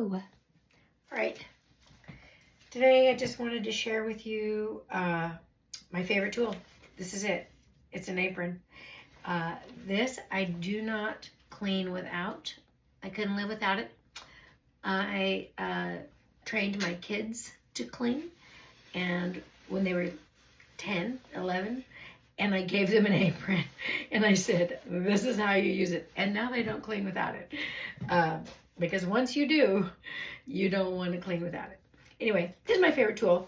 Hello. All right. Today I just wanted to share with you my favorite tool. This is it. It's an apron. This I do not clean without. I couldn't live without it. I trained my kids to clean, and when they were 10, 11, and I gave them an apron, and I said, this is how you use it. And now they don't clean without it. Because once you do, you don't want to clean without it. Anyway, this is my favorite tool.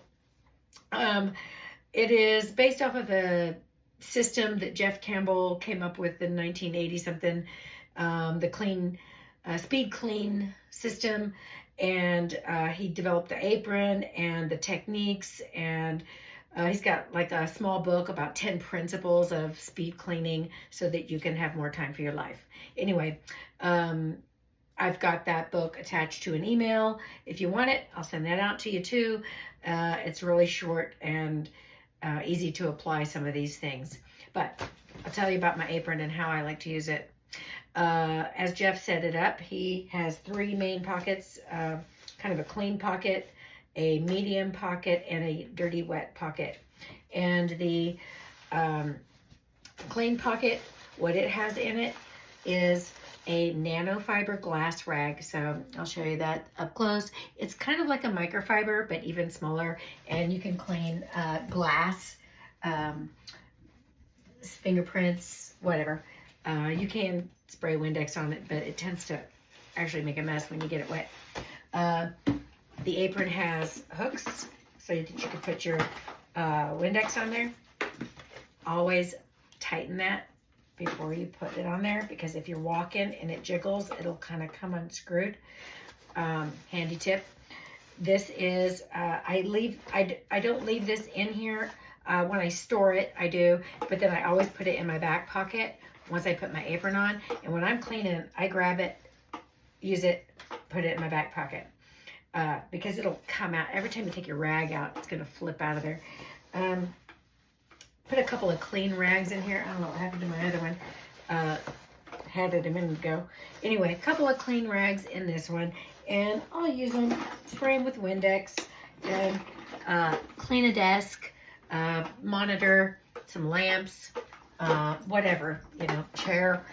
It is based off of a system that Jeff Campbell came up with in 1980 something, the speed clean system, and he developed the apron and the techniques, and he's got like a small book about 10 principles of speed cleaning so that you can have more time for your life. Anyway, I've got that book attached to an email. If you want it, I'll send that out to you too. It's really short and easy to apply some of these things. But I'll tell you about my apron and how I like to use it. As Jeff set it up, he has 3 main pockets, kind of a clean pocket, a medium pocket, and a dirty wet pocket. And the clean pocket, what it has in it is a nanofiber glass rag. So I'll show you that up close. It's kind of like a microfiber, but even smaller, and you can clean glass, fingerprints, whatever. You can spray Windex on it, but it tends to actually make a mess when you get it wet. The apron has hooks so that you can put your Windex on there. Always tighten that before you put it on there, because if you're walking and it jiggles, it'll kind of come unscrewed. Handy tip. This is, I don't leave this in here. When I store it, I do, but then I always put it in my back pocket once I put my apron on. And when I'm cleaning, I grab it, use it, put it in my back pocket. Because it'll come out. Every time you take your rag out, it's going to flip out of there. Put a couple of clean rags in here. I don't know what happened to my other one. Had it a minute ago. Anyway, a couple of clean rags in this one. And I'll use them, spray them with Windex, and clean a desk, monitor, some lamps, whatever, chair,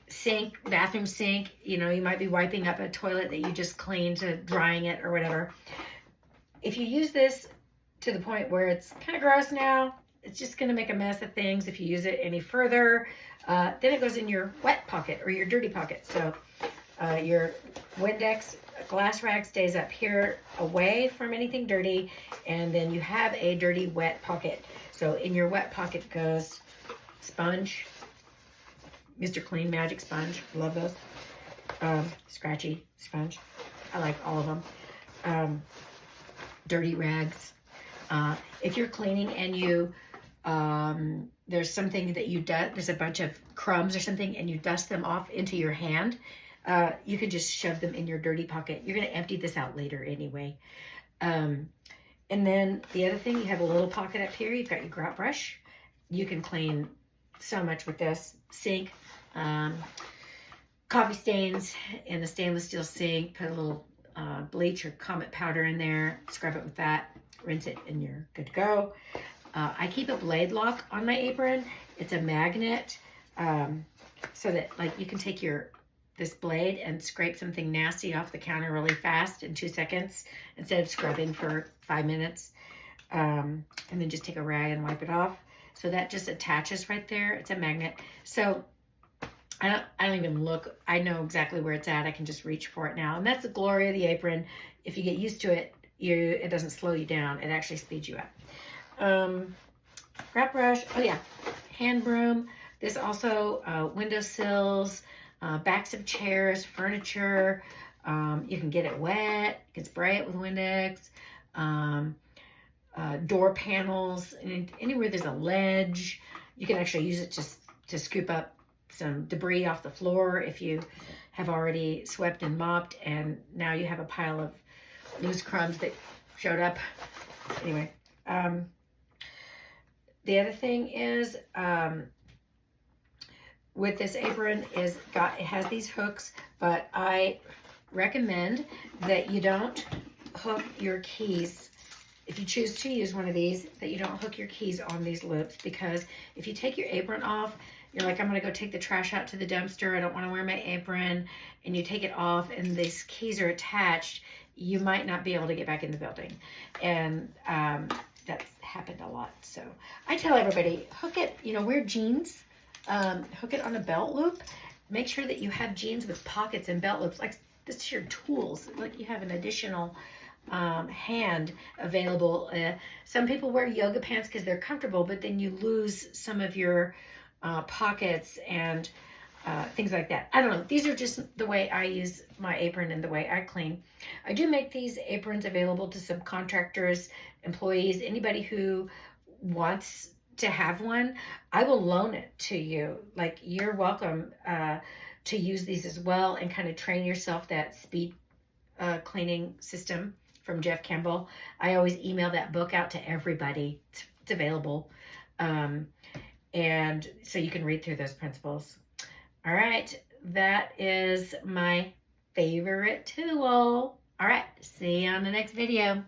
sink, bathroom sink. You might be wiping up a toilet that you just cleaned, to drying it or whatever. If you use this to the point where it's kind of gross now, it's just going to make a mess of things. If you use it any further, then it goes in your wet pocket or your dirty pocket. So your Windex glass rag stays up here away from anything dirty, and then you have a dirty wet pocket. So in your wet pocket goes sponge, Mr. Clean Magic sponge. Love those. Scratchy sponge. I like all of them. Dirty rags. If you're cleaning and you there's something that you there's a bunch of crumbs or something, and you dust them off into your hand, you can just shove them in your dirty pocket. You're going to empty this out later anyway. And then the other thing, you have a little pocket up here. You've got your grout brush. You can clean so much with this. Sink, coffee stains in a stainless steel sink. Put a little bleach or Comet powder in there. Scrub it with that. Rinse it, and you're good to go. I keep a blade lock on my apron. It's a magnet, so that you can take this blade and scrape something nasty off the counter really fast in 2 seconds instead of scrubbing for 5 minutes. And then just take a rag and wipe it off. So that just attaches right there. It's a magnet. So I don't even look. I know exactly where it's at. I can just reach for it now. And that's the glory of the apron. If you get used to it, it doesn't slow you down. It actually speeds you up. Grout brush. Oh yeah. Hand broom. This also windowsills, backs of chairs, furniture. You can get it wet. You can spray it with Windex. Door panels. And anywhere there's a ledge, you can actually use it to scoop up some debris off the floor if you have already swept and mopped, and now you have a pile of loose crumbs that showed up. Anyway, the other thing is, with this apron, it has these hooks, but I recommend that you don't hook your keys. If you choose to use one of these, that you don't hook your keys on these loops, because if you take your apron off, you're like, I'm going to go take the trash out to the dumpster. I don't want to wear my apron. And you take it off and these keys are attached. You might not be able to get back in the building. And that's happened a lot. So I tell everybody, hook it, wear jeans, hook it on a belt loop. Make sure that you have jeans with pockets and belt loops. Like, this is your tools. Like, you have an additional hand available. Some people wear yoga pants because they're comfortable, but then you lose some of your pockets and things like that. I don't know. These are just the way I use my apron and the way I clean. I do make these aprons available to subcontractors, employees, anybody who wants to have one. I will loan it to you. Like, you're welcome to use these as well and kind of train yourself that speed cleaning system from Jeff Campbell. I always email that book out to everybody. It's available. And so you can read through those principles. All right. That is my favorite tool. All right. See you on the next video.